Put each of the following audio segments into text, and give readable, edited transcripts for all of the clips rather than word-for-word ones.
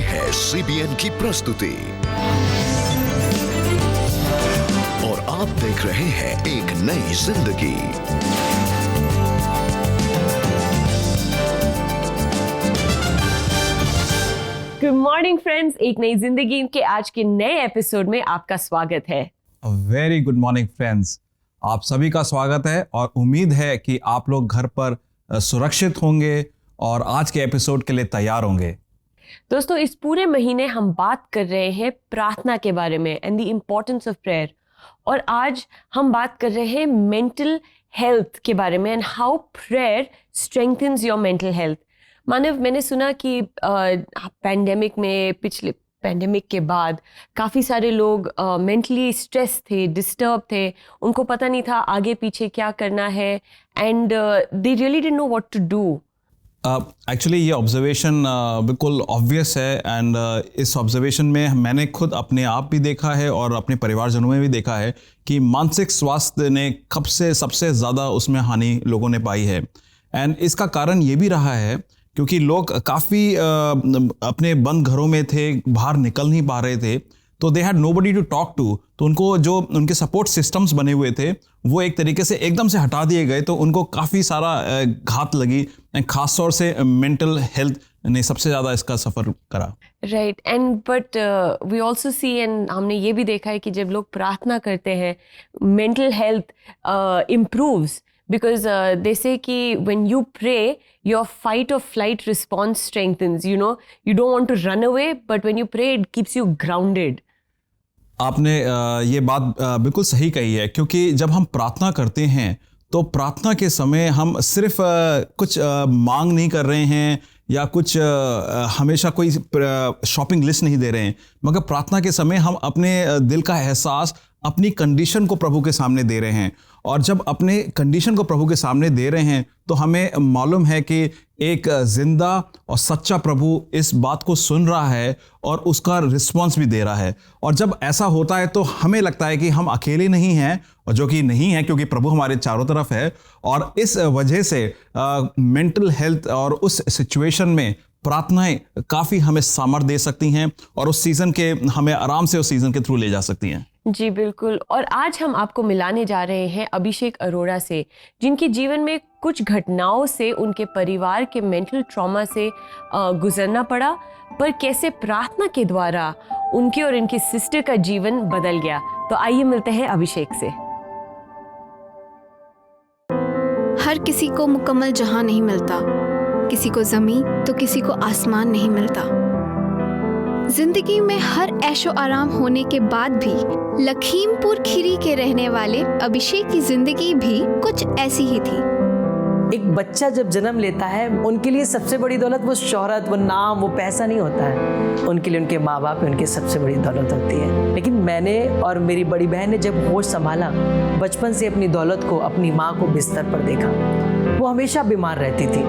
है CBN की प्रस्तुति और आप देख रहे हैं एक नई जिंदगी। गुड मॉर्निंग फ्रेंड्स, एक नई जिंदगी के आज के नए एपिसोड में आपका स्वागत है। वेरी गुड मॉर्निंग फ्रेंड्स, आप सभी का स्वागत है और उम्मीद है कि आप लोग घर पर सुरक्षित होंगे और आज के एपिसोड के लिए तैयार होंगे। दोस्तों, इस पूरे महीने हम बात कर रहे हैं प्रार्थना के बारे में and the importance of prayer, और आज हम बात कर रहे हैं मेंटल हेल्थ के बारे में and how prayer strengthens your mental health. Manav, मैंने सुना कि पिछले पैंडेमिक के बाद काफ़ी सारे लोग मेंटली स्ट्रेस थे, डिस्टर्ब थे, उनको पता नहीं था आगे पीछे क्या करना है and they really didn't know what to do. Actually ये ऑब्जर्वेशन बिल्कुल ऑब्वियस है एंड इस ऑब्जर्वेशन में मैंने खुद अपने आप भी देखा है और अपने परिवारजनों में भी देखा है कि मानसिक स्वास्थ्य ने कब से सबसे ज़्यादा उसमें हानि लोगों ने पाई है। एंड इसका कारण ये भी रहा है क्योंकि लोग काफ़ी अपने बंद घरों में थे, बाहर निकल नहीं पा रहे थे, तो they had nobody to talk to. तो उनको जो उनके सपोर्ट सिस्टम्स बने हुए थे वो एक तरीके से एकदम से हटा दिए गए, तो उनको काफ़ी सारा घात लगी। खास तौर से मेंटल हेल्थ ने सबसे ज़्यादा इसका सफ़र करा। Right, and but we also see, and हमने ये भी देखा है कि जब लोग प्रार्थना करते हैं mental health improves, because they say कि when you pray your fight or flight response strengthens, you know, you don't want to run away, but when you pray it keeps you grounded. आपने ये बात बिल्कुल सही कही है, क्योंकि जब हम प्रार्थना करते हैं तो प्रार्थना के समय हम सिर्फ कुछ मांग नहीं कर रहे हैं या कुछ हमेशा कोई शॉपिंग लिस्ट नहीं दे रहे हैं, मगर प्रार्थना के समय हम अपने दिल का एहसास, अपनी कंडीशन को प्रभु के सामने दे रहे हैं। और जब अपने कंडीशन को प्रभु के सामने दे रहे हैं तो हमें मालूम है कि एक जिंदा और सच्चा प्रभु इस बात को सुन रहा है और उसका रिस्पॉन्स भी दे रहा है। और जब ऐसा होता है तो हमें लगता है कि हम अकेले नहीं हैं, और जो कि नहीं है, क्योंकि प्रभु हमारे चारों तरफ है। और इस वजह से मेंटल हेल्थ और उस सिचुएशन में प्रार्थनाएं काफ़ी हमें सामर्थ्य दे सकती हैं और उस सीज़न के हमें आराम से उस सीज़न के थ्रू ले जा सकती हैं। जी बिल्कुल, और आज हम आपको मिलाने जा रहे हैं अभिषेक अरोड़ा से, जिनके जीवन में कुछ घटनाओं से उनके परिवार के मेंटल ट्रॉमा से गुजरना पड़ा, पर कैसे प्रार्थना के द्वारा उनके और इनकी सिस्टर का जीवन बदल गया। तो आइए मिलते हैं अभिषेक से। हर किसी को मुकम्मल जहां नहीं मिलता, किसी को ज़मीं तो किसी को आसमान नहीं मिलता। जिंदगी में हर ऐशो आराम होने के बाद भी लखीमपुर खीरी के रहने वाले अभिषेक की जिंदगी भी कुछ ऐसी ही थी। एक बच्चा जब जन्म लेता है, उनके लिए सबसे बड़ी दौलत वो शोहरत, वो नाम, वो पैसा नहीं होता है। उनके लिए उनके माँ बाप उनकी सबसे बड़ी दौलत होती है। लेकिन मैंने और मेरी बड़ी बहन ने जब होश संभाला, बचपन से अपनी दौलत को, अपनी माँ को बिस्तर पर देखा। वो हमेशा बीमार रहती थी।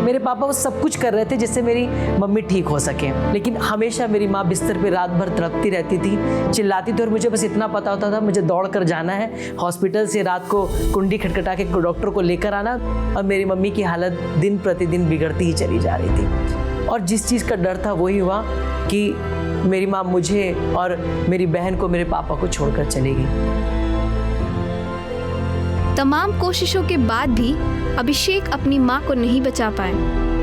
मेरे पापा वो सब कुछ कर रहे थे जिससे मेरी मम्मी ठीक हो सके, लेकिन हमेशा मेरी माँ बिस्तर पे रात भर तड़पती रहती थी, चिल्लाती थी, और मुझे बस इतना पता होता था मुझे दौड़ कर जाना है हॉस्पिटल से, रात को कुंडी खटखटा के डॉक्टर को लेकर आना। और मेरी मम्मी की हालत दिन प्रतिदिन बिगड़ती ही चली जा रही थी। और जिस चीज़ का डर था वही हुआ कि मेरी माँ मुझे और मेरी बहन को, मेरे पापा को छोड़कर चली गई। तमाम कोशिशों के बाद भी अभिषेक अपनी माँ को नहीं बचा पाए।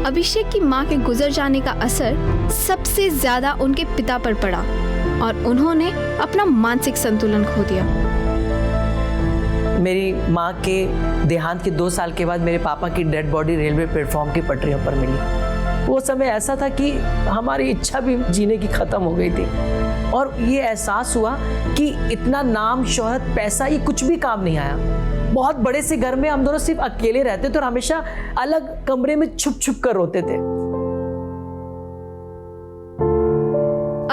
अभिषेक की माँ के गुजर जाने का असर सबसे ज्यादा उनके पिता पर पड़ा और उन्होंने अपना मानसिक संतुलन खो दिया। मेरी माँ के देहांत के 2 साल के बाद मेरे पापा की डेड बॉडी रेलवे प्लेटफॉर्म की पटरियों पर मिली। वो समय ऐसा था कि हमारी इच्छा भी जीने की ख़त्म हो गई थी, और ये एहसास हुआ कि इतना नाम, शोहरत, पैसा, ये कुछ भी काम नहीं आया। बहुत बड़े से घर में हम दोनों सिर्फ अकेले रहते थे और हमेशा अलग कमरे में छुप छुप कर रोते थे।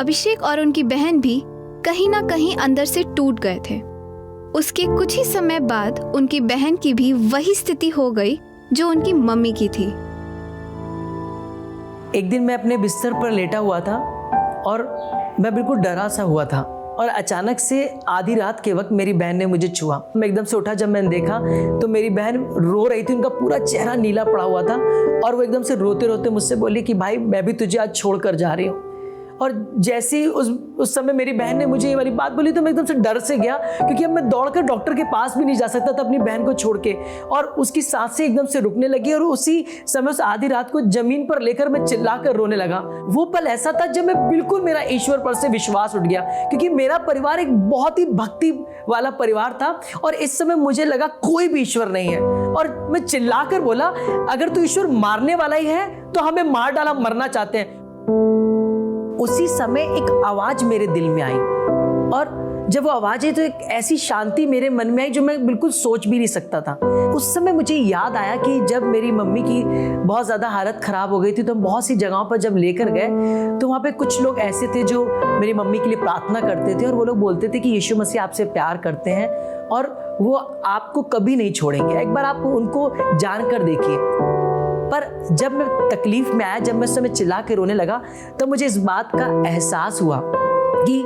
अभिषेक और उनकी बहन भी कहीं ना कहीं अंदर से टूट गए थे। उसके कुछ ही समय बाद उनकी बहन की भी वही स्थिति हो गई जो उनकी मम्मी की थी। एक दिन मैं अपने बिस्तर पर लेटा हुआ था और मैं बिल्कुल डरा सा हुआ था, और अचानक से आधी रात के वक्त मेरी बहन ने मुझे छुआ। मैं एकदम से उठा, जब मैंने देखा तो मेरी बहन रो रही थी, उनका पूरा चेहरा नीला पड़ा हुआ था, और वो एकदम से रोते रोते मुझसे बोली कि भाई मैं भी तुझे आज छोड़ कर जा रही हूँ। और जैसे ही उस समय मेरी बहन ने मुझे ये वाली बात बोली तो मैं एकदम से डर से गया, क्योंकि अब मैं दौड़कर डॉक्टर के पास भी नहीं जा सकता था अपनी बहन को छोड़ के। और उसकी सांसें एकदम से रुकने लगी और उसी समय उस आधी रात को जमीन पर लेकर मैं चिल्लाकर रोने लगा। वो पल ऐसा था जब मैं बिल्कुल, मेरा ईश्वर पर से विश्वास उठ गया, क्योंकि मेरा परिवार एक बहुत ही भक्ति वाला परिवार था और इस समय मुझे लगा कोई भी ईश्वर नहीं है। और मैं चिल्लाकर बोला, अगर तू ईश्वर मारने वाला ही है तो हमें मार डाल, हम मरना चाहते हैं। उसी समय एक आवाज मेरे दिल में आई और जब वो आवाज आई तो एक ऐसी शांति मेरे मन में आई जो मैं बिल्कुल सोच भी नहीं सकता था। उस समय मुझे याद आया कि जब मेरी मम्मी की बहुत ज़्यादा हालत ख़राब हो गई थी तो हम बहुत सी जगहों पर जब लेकर गए तो वहाँ पे कुछ लोग ऐसे थे जो मेरी मम्मी के लिए प्रार्थना करते थे और वो लोग बोलते थे कि यीशु मसीह आपसे प्यार करते हैं और वो आपको कभी नहीं छोड़ेंगे, एक बार आप उनको जान कर देखिए। पर जब मैं तकलीफ में आया, जब मैं उस समय चिल्ला के रोने लगा, तब मुझे इस बात का एहसास हुआ कि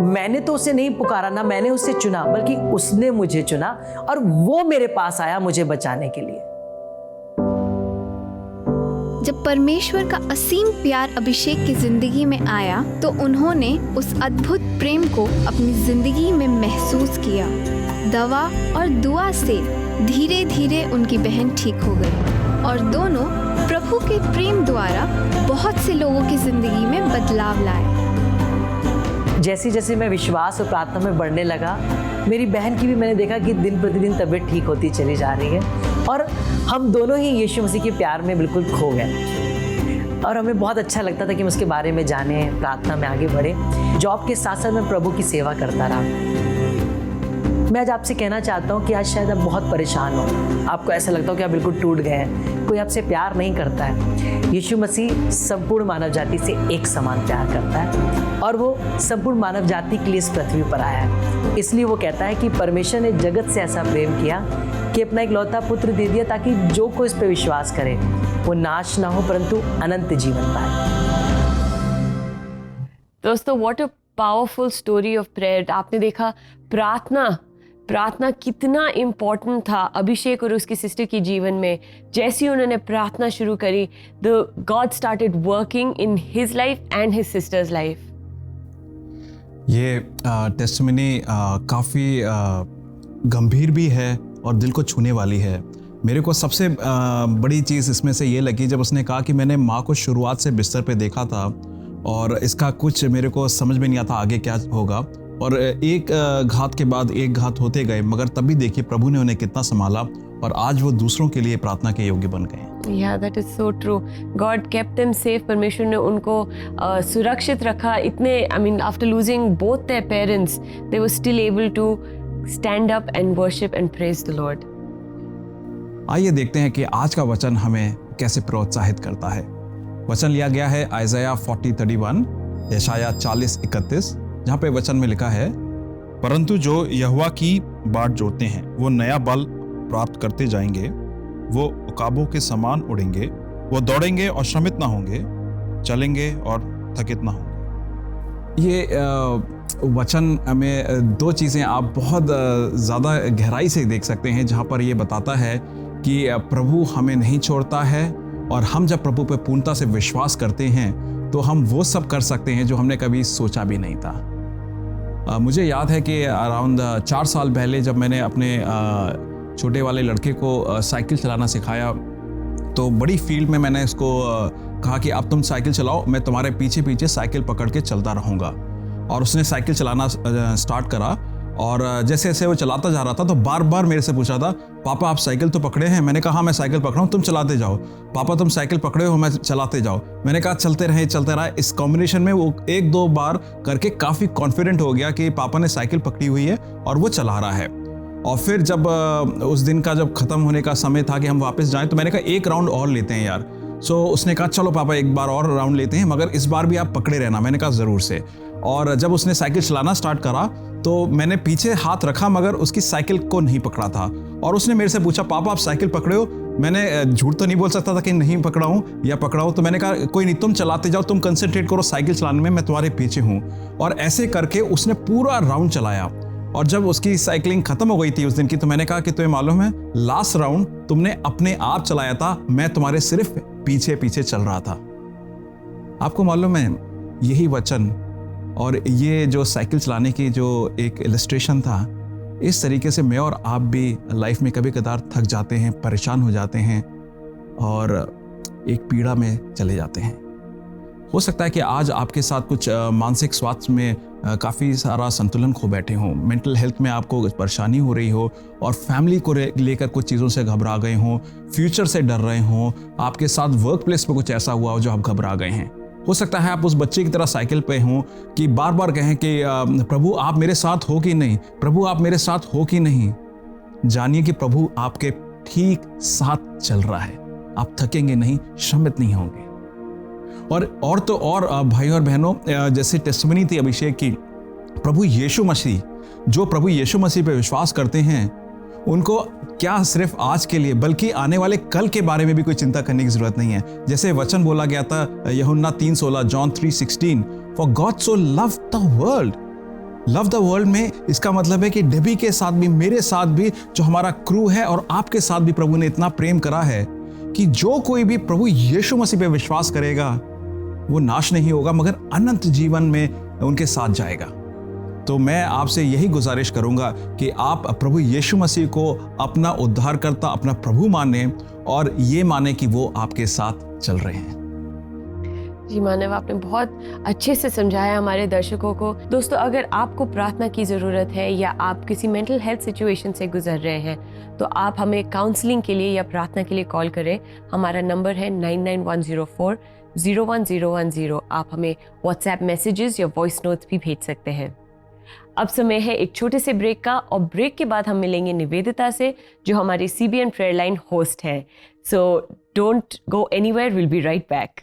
मैंने तो उसे नहीं पुकारा, ना मैंने उसे चुना, बल्कि उसने मुझे चुना और वो मेरे पास आया मुझे बचाने के लिए। जब परमेश्वर का असीम प्यार अभिषेक की जिंदगी में आया तो उन्होंने उस अद्भुत प्रेम को अपनी जिंदगी में महसूस किया। दवा और दुआ से धीरे धीरे उनकी बहन ठीक हो गई और दोनों प्रभु के प्रेम द्वारा बहुत से लोगों की जिंदगी में बदलाव लाए। जैसे जैसे मैं विश्वास और प्रार्थना में बढ़ने लगा, मेरी बहन की भी मैंने देखा कि दिन प्रतिदिन तबीयत ठीक होती चली जा रही है और हम दोनों ही यीशु मसीह के प्यार में बिल्कुल खो गए। और हमें बहुत अच्छा लगता था कि हम उसके बारे में जाने, प्रार्थना में आगे बढ़े। जॉब के साथ साथ मैं प्रभु की सेवा करता रहा। मैं आज आपसे कहना चाहता हूँ कि आज शायद आप बहुत परेशान हो, आपको ऐसा लगता हो कि आप बिल्कुल टूट गए हैं, कोई आपसे प्यार नहीं करता है। यीशु मसीह संपूर्ण मानव जाति से एक समान प्यार करता है और वो संपूर्ण मानव जाति के लिए इस पृथ्वी पर आया है। इसलिए वो कहता है कि परमेश्वर ने जगत से ऐसा प्रेम किया कि अपना एक लौता पुत्र दे दिया ताकि जो कोई इस पर विश्वास करे वो नाश ना हो परंतु अनंत जीवन पाए। दोस्तों, what a powerful story of prayer. आपने देखा प्रार्थना कितना इम्पोर्टेंट था अभिषेक और उसकी सिस्टर के जीवन में। जैसे ही उन्होंने प्रार्थना शुरू करी, God started working in his life and his sisters life. ये टेस्टिमनी काफ़ी गंभीर भी है और दिल को छूने वाली है। मेरे को सबसे बड़ी चीज़ इसमें से ये लगी जब उसने कहा कि मैंने माँ को शुरुआत से बिस्तर पे देखा था और इसका कुछ मेरे को समझ में नहीं आता आगे क्या होगा, और एक घात के बाद एक घात होते गए, मगर तब भी देखिए प्रभु ने उन्हें कितना संभाला और आज वो दूसरों के लिए प्रार्थना के योग्य बन गए। Yeah, that is so true. God kept them safe. परमेश्वर ने उनको सुरक्षित रखा। इतने, I mean, after losing both their parents, they were still able to stand up and worship and praise the Lord. आइए देखते हैं कि आज का वचन हमें कैसे प्रोत्साहित करता है। वचन लिया गया है आइज़ाया 40:31, यशाया 40:31, जहाँ पे वचन में लिखा है, परंतु जो यहोवा की बाट जोतते हैं वो नया बल प्राप्त करते जाएंगे, वो उकाबों के समान उड़ेंगे, वो दौड़ेंगे और श्रमित ना होंगे, चलेंगे और थकित ना होंगे। ये वचन में दो चीज़ें आप बहुत ज़्यादा गहराई से देख सकते हैं, जहाँ पर ये बताता है कि प्रभु हमें नहीं छोड़ता है और हम जब प्रभु पे पूर्णता से विश्वास करते हैं तो हम वो सब कर सकते हैं जो हमने कभी सोचा भी नहीं था। मुझे याद है कि अराउंड 4 साल पहले जब मैंने अपने छोटे वाले लड़के को साइकिल चलाना सिखाया तो बड़ी फील्ड में मैंने इसको कहा कि अब तुम साइकिल चलाओ, मैं तुम्हारे पीछे पीछे साइकिल पकड़ के चलता रहूँगा। और उसने साइकिल चलाना स्टार्ट करा और जैसे जैसे वो चलाता जा रहा था तो बार बार मेरे से पूछा था, पापा आप साइकिल तो पकड़े हैं? मैंने कहा हाँ मैं साइकिल पकड़ा हूँ, तुम चलाते जाओ। पापा तुम साइकिल पकड़े हो, मैं चलाते जाओ। मैंने कहा चलते रहे। इस कॉम्बिनेशन में वो 1-2 बार करके काफ़ी कॉन्फिडेंट हो गया कि पापा ने साइकिल पकड़ी हुई है और वो चला रहा है। और फिर जब उस दिन का जब ख़त्म होने का समय था कि हम वापस जाएं तो मैंने कहा एक राउंड और लेते हैं यार। सो उसने कहा चलो पापा एक बार और राउंड लेते हैं, मगर इस बार भी आप पकड़े रहना। मैंने कहा ज़रूर से। और जब उसने साइकिल चलाना स्टार्ट करा तो मैंने पीछे हाथ रखा मगर उसकी साइकिल को नहीं पकड़ा था और उसने मेरे से पूछा, पापा आप साइकिल पकड़े हो? मैंने झूठ तो नहीं बोल सकता था कि नहीं पकड़ा हूँ या पकड़ा हूँ, तो मैंने कहा कोई नहीं, तुम चलाते जाओ, तुम कंसंट्रेट करो साइकिल चलाने में, मैं तुम्हारे पीछे हूँ। और ऐसे करके उसने पूरा राउंड चलाया और जब उसकी साइकिलिंग खत्म हो गई थी उस दिन की तो मैंने कहा कि तुम्हें मालूम है लास्ट राउंड तुमने अपने आप चलाया था, मैं तुम्हारे सिर्फ पीछे पीछे चल रहा था। आपको मालूम है यही वचन और ये जो साइकिल चलाने की जो एक इलस्ट्रेशन था, इस तरीके से मैं और आप भी लाइफ में कभी कदार थक जाते हैं, परेशान हो जाते हैं और एक पीड़ा में चले जाते हैं। हो सकता है कि आज आपके साथ कुछ मानसिक स्वास्थ्य में काफ़ी सारा संतुलन खो बैठे हों, मेंटल हेल्थ में आपको परेशानी हो रही हो और फैमिली को लेकर कुछ चीज़ों से घबरा गए हों, फ्यूचर से डर रहे हों, आपके साथ वर्क प्लेस पर कुछ ऐसा हुआ हो जो आप घबरा गए हैं। हो सकता है आप उस बच्चे की तरह साइकिल पे हों कि बार बार कहें कि प्रभु आप मेरे साथ हो कि नहीं, प्रभु आप मेरे साथ हो कि नहीं। जानिए कि प्रभु आपके ठीक साथ चल रहा है, आप थकेंगे नहीं, श्रमित नहीं होंगे। और तो और भाइयों और बहनों, जैसे टेस्टिमनी थी अभिषेक की, प्रभु यीशु मसीह, जो प्रभु यीशु मसीह पे विश्वास करते हैं, उनको क्या सिर्फ आज के लिए बल्कि आने वाले कल के बारे में भी कोई चिंता करने की जरूरत नहीं है। जैसे वचन बोला गया था यूहन्ना 3:16, John 3:16, for God so love the world. Love the world में इसका मतलब है कि डेबी के साथ भी, मेरे साथ भी, जो हमारा क्रू है और आपके साथ भी प्रभु ने इतना प्रेम करा है कि जो कोई भी प्रभु यीशु मसीह पे विश्वास करेगा वो नाश नहीं होगा मगर अनंत जीवन में उनके साथ जाएगा। तो मैं आपसे यही गुजारिश करूंगा कि आप प्रभु यीशु मसीह को अपना उद्धारकर्ता, अपना प्रभु माने और ये माने कि वो आपके साथ चल रहे हैं। जी मानव, आपने बहुत अच्छे से समझाया हमारे दर्शकों को। दोस्तों, अगर आपको प्रार्थना की ज़रूरत है या आप किसी मेंटल हेल्थ सिचुएशन से गुजर रहे हैं तो आप हमें काउंसलिंग के लिए या प्रार्थना के लिए कॉल करें। हमारा नंबर है 9910401010। आप हमें व्हाट्सएप मैसेजेस या वॉइस नोट्स भी भेज सकते हैं। अब समय है एक छोटे से ब्रेक का, और ब्रेक के बाद हम मिलेंगे निवेदिता से, जो हमारी CBN प्रेयर लाइन होस्ट है। So don't go anywhere, will be right back.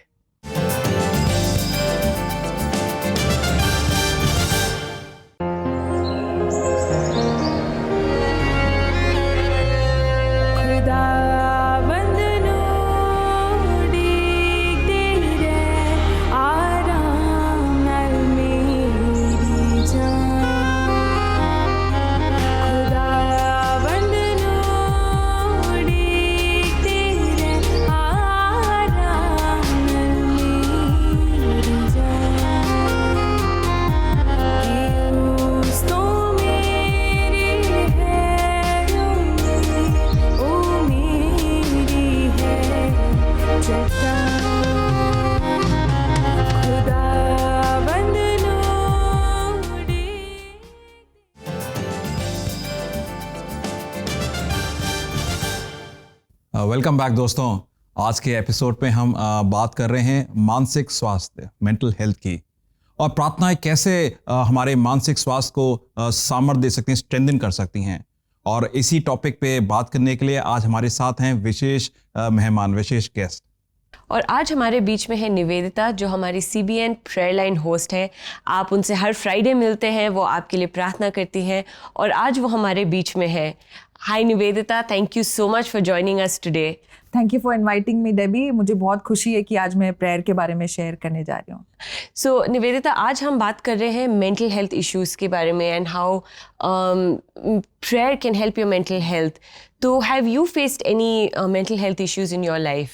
Welcome back दोस्तों। आज के एपिसोड पे हम बात कर रहे हैं मानसिक स्वास्थ्य, मेंटल हेल्थ की, और प्रार्थनाएं कैसे हमारे मानसिक स्वास्थ्य को सामर्थ्य दे सकती हैं, स्ट्रेंथन कर सकती हैं। और इसी टॉपिक पे बात करने के लिए आज हमारे साथ हैं विशेष मेहमान, विशेष गेस्ट। और आज हमारे बीच में है निवेदिता, जो हमारी CBN प्रेयर लाइन होस्ट है। आप उनसे हर फ्राइडे मिलते हैं, वो आपके लिए प्रार्थना करती हैं, और आज वो हमारे बीच में है। Hi Nivedita, thank you so much for joining us today. Thank you for inviting me Debbie. मुझे बहुत खुशी है कि आज मैं प्रेयर के बारे में शेयर करने जा रही हूँ। सो निवेदिता, आज हम बात कर रहे हैं मेंटल हेल्थ इश्यूज़ के बारे में, and how prayer can help your mental health. तो have you faced any mental health issues in your life?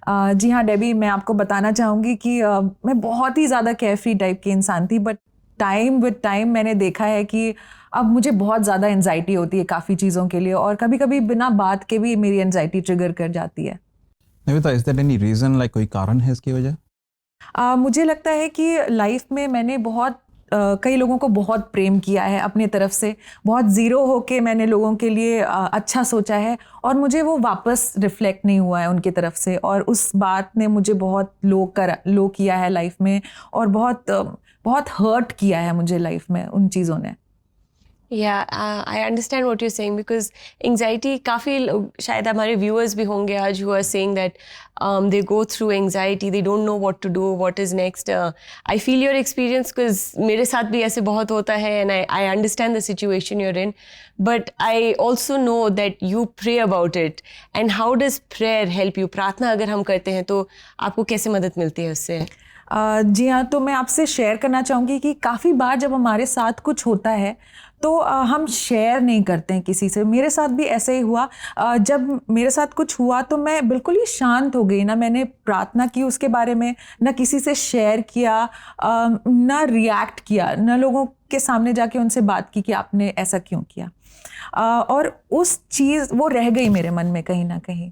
जी हाँ डेबी, मैं आपको बताना चाहूँगी कि मैं बहुत ही ज़्यादा केयरफ्री टाइप की इंसान थी, बट टाइम विद टाइम मैंने देखा है कि अब मुझे बहुत ज़्यादा एंजाइटी होती है काफ़ी चीज़ों के लिए, और कभी कभी बिना बात के भी मेरी एंजाइटी ट्रिगर कर जाती है। Nivedita, is that any reason, like कोई कारण है इसकी वजह? मुझे लगता है कि लाइफ में मैंने बहुत कई लोगों को बहुत प्रेम किया है अपनी तरफ से, बहुत ज़ीरो होके मैंने लोगों के लिए अच्छा सोचा है, और मुझे वो वापस रिफ्लेक्ट नहीं हुआ है उनकी तरफ से, और उस बात ने मुझे बहुत लो किया है लाइफ में, और बहुत हर्ट किया है मुझे लाइफ में उन चीज़ों ने। Yeah, I understand what you're saying, because anxiety, काफ़ी शायद हमारे viewers भी होंगे आज who are saying that they go through anxiety, they don't know what to do, what is next. I feel your experience, because मेरे साथ भी ऐसे बहुत होता है, and I understand the situation you're in, but I also know that you pray about it. And how does prayer help you? प्रार्थना अगर हम करते हैं तो आपको कैसे मदद मिलती है उससे? जी हाँ, तो मैं आपसे शेयर करना चाहूँगी कि काफ़ी बार जब हमारे साथ कुछ होता है तो हम शेयर नहीं करते हैं किसी से। मेरे साथ भी ऐसे ही हुआ। जब मेरे साथ कुछ हुआ तो मैं बिल्कुल ही शांत हो गई, ना मैंने प्रार्थना की उसके बारे में, ना किसी से शेयर किया, ना रिएक्ट किया, ना लोगों के सामने जाके उनसे बात की कि आपने ऐसा क्यों किया। और उस चीज़ वो रह गई मेरे मन में कहीं ना कहीं।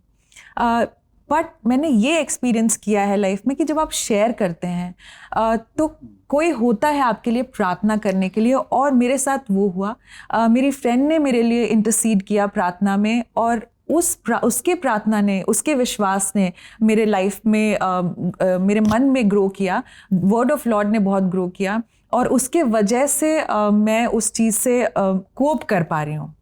बट मैंने ये एक्सपीरियंस किया है लाइफ में कि जब आप शेयर करते हैं तो कोई होता है आपके लिए प्रार्थना करने के लिए, और मेरे साथ वो हुआ। मेरी फ्रेंड ने मेरे लिए इंटरसीड किया प्रार्थना में, और उसके प्रार्थना ने, उसके विश्वास ने मेरे लाइफ में मेरे मन में ग्रो किया। वर्ड ऑफ लॉर्ड ने बहुत ग्रो किया, और उसके वजह से मैं उस चीज़ से कोप कर पा रही हूँ।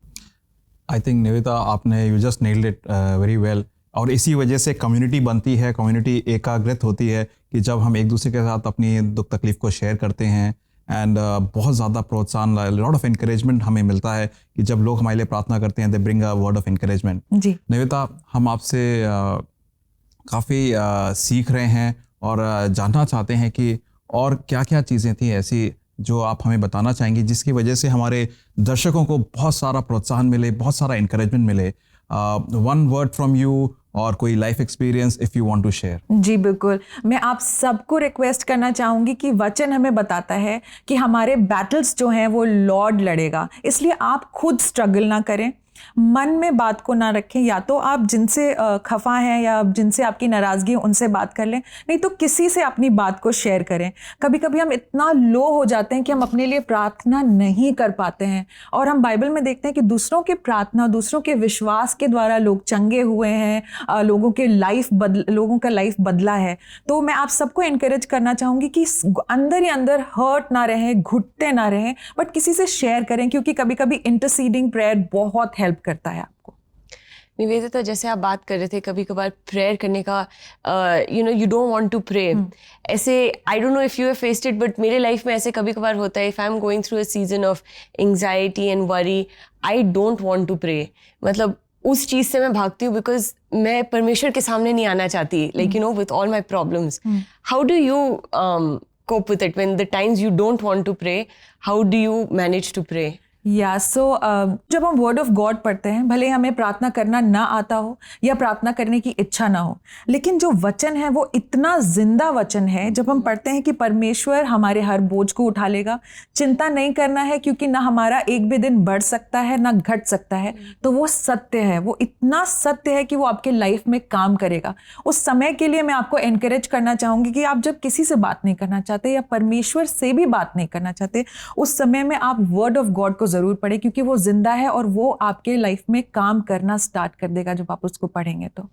आई थिंक निवेदिता, आपने you just nailed it very well. और इसी वजह से कम्युनिटी बनती है, कम्युनिटी एकाग्रित होती है कि जब हम एक दूसरे के साथ अपनी दुख तकलीफ को शेयर करते हैं, एंड बहुत ज़्यादा प्रोत्साहन, लॉट ऑफ इनकरेजमेंट हमें मिलता है कि जब लोग हमारे लिए प्रार्थना करते हैं, they bring a word of encouragement. जी निवेदिता, हम आपसे काफ़ी सीख रहे हैं और जानना चाहते हैं कि और क्या क्या चीज़ें थी ऐसी जो आप हमें बताना चाहेंगी जिसकी वजह से हमारे दर्शकों को बहुत सारा प्रोत्साहन मिले, बहुत सारा इनकरेजमेंट मिले। वन वर्ड फ्रॉम यू और कोई life experience if you want to share. जी बिल्कुल, मैं आप सबको रिक्वेस्ट करना चाहूँगी कि वचन हमें बताता है कि हमारे बैटल्स जो हैं वो लॉर्ड लड़ेगा, इसलिए आप खुद स्ट्रगल ना करें, मन में बात को ना रखें। या तो आप जिनसे खफा हैं या जिनसे आपकी नाराज़गी है उनसे बात कर लें, नहीं तो किसी से अपनी बात को शेयर करें। कभी कभी हम इतना लो हो जाते हैं कि हम अपने लिए प्रार्थना नहीं कर पाते हैं, और हम बाइबल में देखते हैं कि दूसरों की प्रार्थना, दूसरों के विश्वास के द्वारा लोग चंगे हुए हैं, लोगों का लाइफ बदला है। तो मैं आप सबको इनकरेज करना चाहूँगी कि अंदर ही अंदर हर्ट ना रहें, घुटते ना रहें, बट किसी से शेयर करें, क्योंकि कभी कभी इंटरसीडिंग प्रेयर बहुत हेल्प करता है आपको। निवेदिता, जैसे आप बात कर रहे थे कभी कभार प्रेयर करने का, you don't want to pray, ऐसे I don't know if you have faced it, but मेरे लाइफ में ऐसे कभी कभार होता है। If I am going through a season of anxiety and worry, I don't want to pray. मतलब उस चीज़ से मैं भागती हूँ, बिकॉज मैं परमेश्वर के सामने नहीं आना चाहती, like with all my problems. How do you cope with it when the times you don't want to pray? How do you manage to pray? सो जब हम वर्ड ऑफ गॉड पढ़ते हैं, भले हमें प्रार्थना करना ना आता हो या प्रार्थना करने की इच्छा ना हो, लेकिन जो वचन है वो इतना जिंदा वचन है। जब हम पढ़ते हैं कि परमेश्वर हमारे हर बोझ को उठा लेगा, चिंता नहीं करना है क्योंकि ना हमारा एक भी दिन बढ़ सकता है ना घट सकता है, तो वो सत्य है, वो इतना सत्य है कि वो आपके लाइफ में काम करेगा। उस समय के लिए मैं आपको एनकरेज करना चाहूँगी कि आप जब किसी से बात नहीं करना चाहते या परमेश्वर से भी बात नहीं करना चाहते, उस समय में आप वर्ड ऑफ गॉड को जरूर पढ़ें, क्योंकि वो जिंदा है और वो आपके लाइफ में काम करना स्टार्ट कर देगा जब आप उसको पढ़ेंगे तो।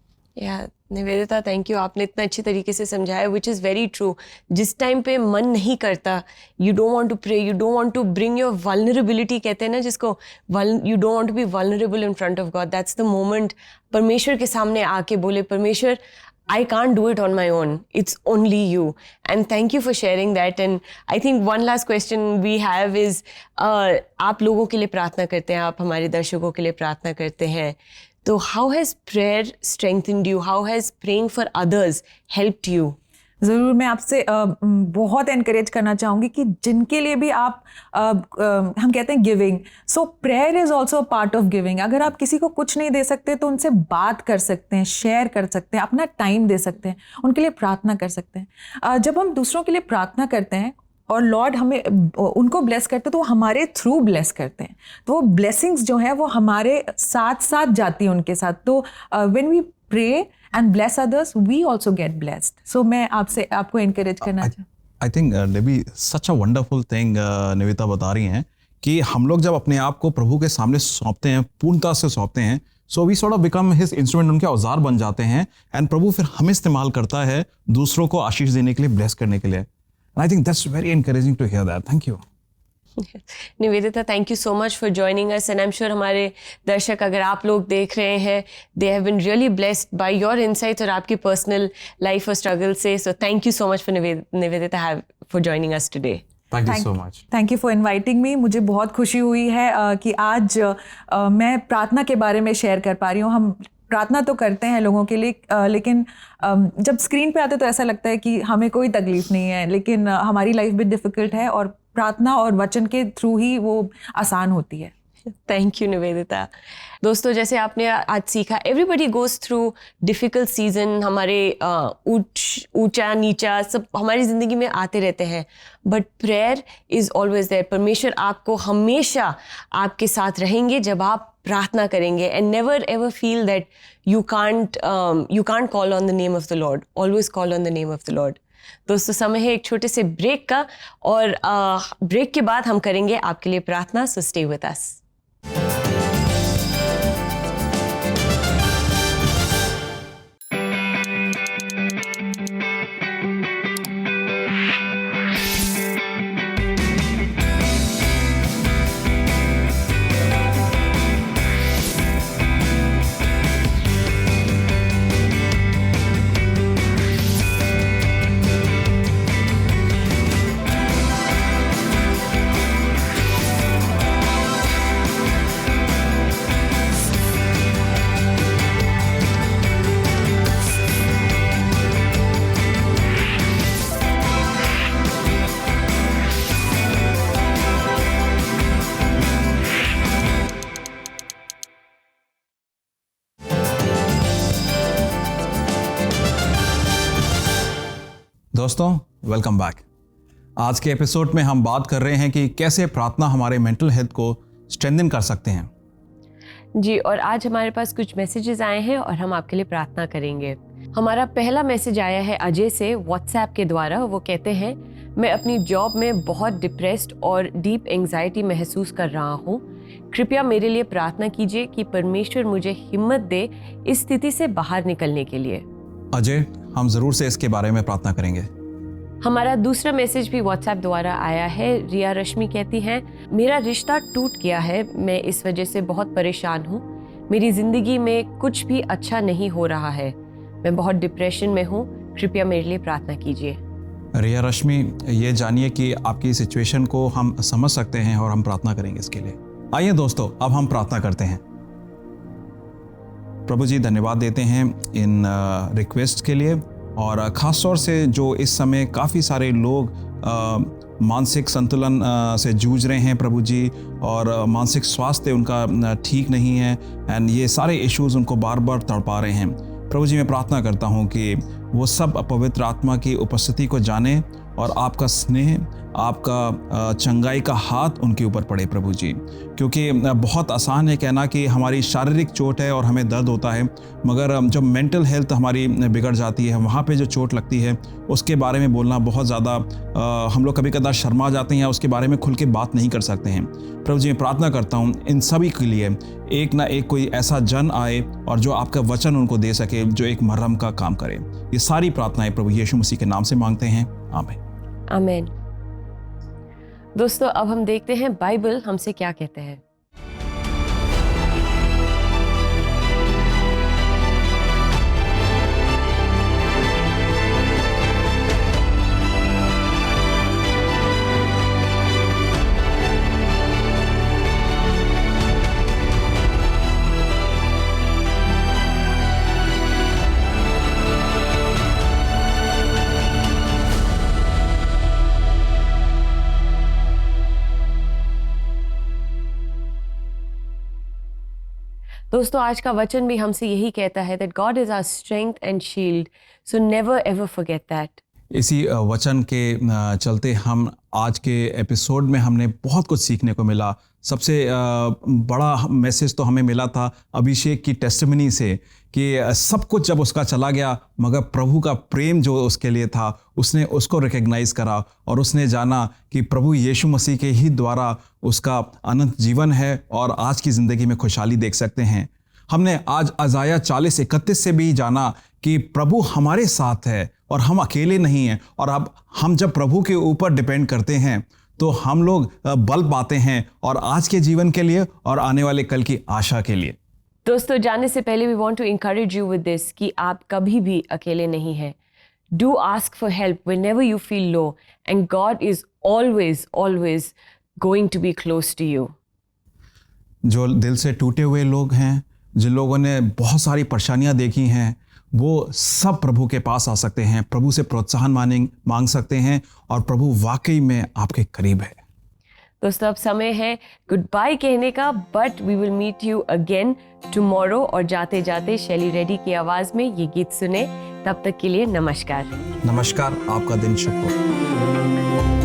निवेदिता, थैंक यू, आपने इतना अच्छे तरीके से समझाया, विच इज़ वेरी ट्रू। जिस टाइम पे मन नहीं करता, you don't want to pray, you don't want to bring your vulnerability, कहते हैं ना जिसको, you don't want to be vulnerable in front of God, that's the moment परमेश्वर के सामने आके बोले, परमेश्वर I can't do it on my own. It's only you. And thank you for sharing that. And I think one last question we have is, आप लोगों के लिए प्रार्थना करते हैं, आप हमारे दर्शकों के लिए प्रार्थना करते हैं, तो how has prayer strengthened you? How has praying for others helped you? ज़रूर, मैं आपसे बहुत एनकरेज करना चाहूँगी कि जिनके लिए भी आप हम कहते हैं giving, so prayer is also a part of giving. अगर आप किसी को कुछ नहीं दे सकते तो उनसे बात कर सकते हैं, शेयर कर सकते हैं, अपना टाइम दे सकते हैं, उनके लिए प्रार्थना कर सकते हैं। जब हम दूसरों के लिए प्रार्थना करते हैं और लॉर्ड हमें उनको ब्लेस करते हैं, तो वो हमारे थ्रू ब्लेस करते हैं, तो वो ब्लेसिंग्स जो है वो हमारे साथ साथ जाती हैं उनके साथ। तो when we pray and bless others, we also get blessed. So मैं आपको encourage करना चाहूँ। I think Debbie, such a wonderful thing Nivedita बता रही हैं कि हम लोग जब अपने आप को प्रभु के सामने सौंपते हैं, पूर्णता से सौंपते हैं, so we sort of become his instrument, उनके औजार बन जाते हैं, and प्रभु फिर हमें इस्तेमाल करता है दूसरों को आशीष देने के लिए, ब्लेस करने के लिए। And I think that's very encouraging to hear that. Thank you. Nivedita, thank you so much for joining us, and I am sure हमारे दर्शक, अगर आप लोग देख रहे हैं, they have been really blessed by your insights और आपकी पर्सनल लाइफ और स्ट्रगल से। So thank you so much for Nivedita for joining us today. Thank you so much. Thank you for inviting me. मुझे बहुत खुशी हुई है कि आज मैं प्रार्थना के बारे में शेयर कर पा रही हूँ। हम प्रार्थना तो करते हैं लोगों के लिए, लेकिन जब स्क्रीन पे आते तो ऐसा लगता है कि हमें कोई तकलीफ नहीं है, लेकिन हमारी लाइफ भी डिफ़िकल्ट है और प्रार्थना और वचन के थ्रू ही वो आसान होती है। Thank you Nivedita. दोस्तों, जैसे आपने आज सीखा, everybody goes through difficult season, हमारे ऊंचा नीचा सब हमारी ज़िंदगी में आते रहते हैं, but prayer is always there. परमेश्वर आपको हमेशा आपके साथ रहेंगे जब आप प्रार्थना करेंगे। And never ever feel that you can't call on the name of the Lord, always call on the name of the Lord. दोस्तों, समय है एक छोटे से ब्रेक का, और ब्रेक के बाद हम करेंगे आपके लिए प्रार्थना। So stay with us. दोस्तों, वेलकम बैक। आज के एपिसोड में हम बात कर रहे हैं कि कैसे प्रार्थना हमारे मेंटल हेल्थ को स्ट्रेंथन कर सकते हैं। जी, और आज हमारे पास कुछ मैसेजेस आए हैं और हम आपके लिए प्रार्थना करेंगे। हमारा पहला मैसेज आया है अजय से व्हाट्सएप के द्वारा। वो कहते हैं, मैं अपनी जॉब में बहुत डिप्रेस्ड और डीप एंजाइटी महसूस कर रहा हूँ। कृपया मेरे लिए प्रार्थना कीजिए कि परमेश्वर मुझे हिम्मत दे इस स्थिति से बाहर निकलने के लिए। अजय, हम ज़रूर से इसके बारे में प्रार्थना करेंगे। हमारा दूसरा मैसेज भी व्हाट्सएप द्वारा आया है। रिया रश्मि कहती हैं, मेरा रिश्ता टूट गया है, मैं इस वजह से बहुत परेशान हूँ। मेरी ज़िंदगी में कुछ भी अच्छा नहीं हो रहा है, मैं बहुत डिप्रेशन में हूँ, कृपया मेरे लिए प्रार्थना कीजिए। रिया रश्मि, ये जानिए कि आपकी सिचुएशन को हम समझ सकते हैं और हम प्रार्थना करेंगे इसके लिए। आइए दोस्तों, अब हम प्रार्थना करते हैं। प्रभु जी, धन्यवाद देते हैं इन रिक्वेस्ट के लिए, और ख़ास तौर से जो इस समय काफ़ी सारे लोग मानसिक संतुलन से जूझ रहे हैं प्रभु जी, और मानसिक स्वास्थ्य उनका ठीक नहीं है, एंड ये सारे इश्यूज़ उनको बार बार तड़पा रहे हैं। प्रभु जी, मैं प्रार्थना करता हूँ कि वो सब पवित्र आत्मा की उपस्थिति को जाने और आपका स्नेह, आपका चंगाई का हाथ उनके ऊपर पड़े प्रभु जी। क्योंकि बहुत आसान है कहना कि हमारी शारीरिक चोट है और हमें दर्द होता है, मगर जब मेंटल हेल्थ हमारी बिगड़ जाती है, वहाँ पे जो चोट लगती है उसके बारे में बोलना बहुत ज़्यादा हम लोग कभी कदार शर्मा जाते हैं या उसके बारे में खुल के बात नहीं कर सकते हैं। प्रभु जी, मैं प्रार्थना करता हूँ इन सभी के लिए एक ना एक कोई ऐसा जन आए और जो आपका वचन उनको दे सके, जो एक मरहम का काम करे। ये सारी प्रार्थनाएं प्रभु यीशु मसीह के नाम से मांगते हैं, आमीन। आमीन। दोस्तों, अब हम देखते हैं बाइबल हमसे क्या कहते हैं। दोस्तों, आज का वचन भी हमसे यही कहता है that God is our strength and shield, so never ever forget that। इसी वचन के चलते हम आज के एपिसोड में हमने बहुत कुछ सीखने को मिला। सबसे बड़ा मैसेज तो हमें मिला था अभिषेक की टेस्टिमनी से कि सब कुछ जब उसका चला गया, मगर प्रभु का प्रेम जो उसके लिए था, उसने उसको रिकग्नाइज करा और उसने जाना कि प्रभु यीशु मसीह के ही द्वारा उसका अनंत जीवन है और आज की ज़िंदगी में खुशहाली देख सकते हैं। हमने आज अज़ाया 40:31 से भी जाना कि प्रभु हमारे साथ है और हम अकेले नहीं हैं, और अब हम जब प्रभु के ऊपर डिपेंड करते हैं तो हम लोग बल पाते हैं, और आज के जीवन के लिए और आने वाले कल की आशा के लिए। दोस्तों, जाने से पहले we want to encourage you with this कि आप कभी भी अकेले नहीं हैं। Do ask for help whenever you feel low, and God is always going to be close to you। जो दिल से टूटे हुए लोग हैं, जिन लोगों ने बहुत सारी परेशानियां देखी हैं, वो सब प्रभु के पास आ सकते हैं, प्रभु से प्रोत्साहन मांग सकते हैं, और प्रभु वाकई में आपके करीब है। तो सब समय है गुड बाय कहने का, but we will meet you again tomorrow. और जाते जाते शैली रेड्डी की आवाज़ में ये गीत सुने। तब तक के लिए नमस्कार। नमस्कार, आपका दिन शुभ हो।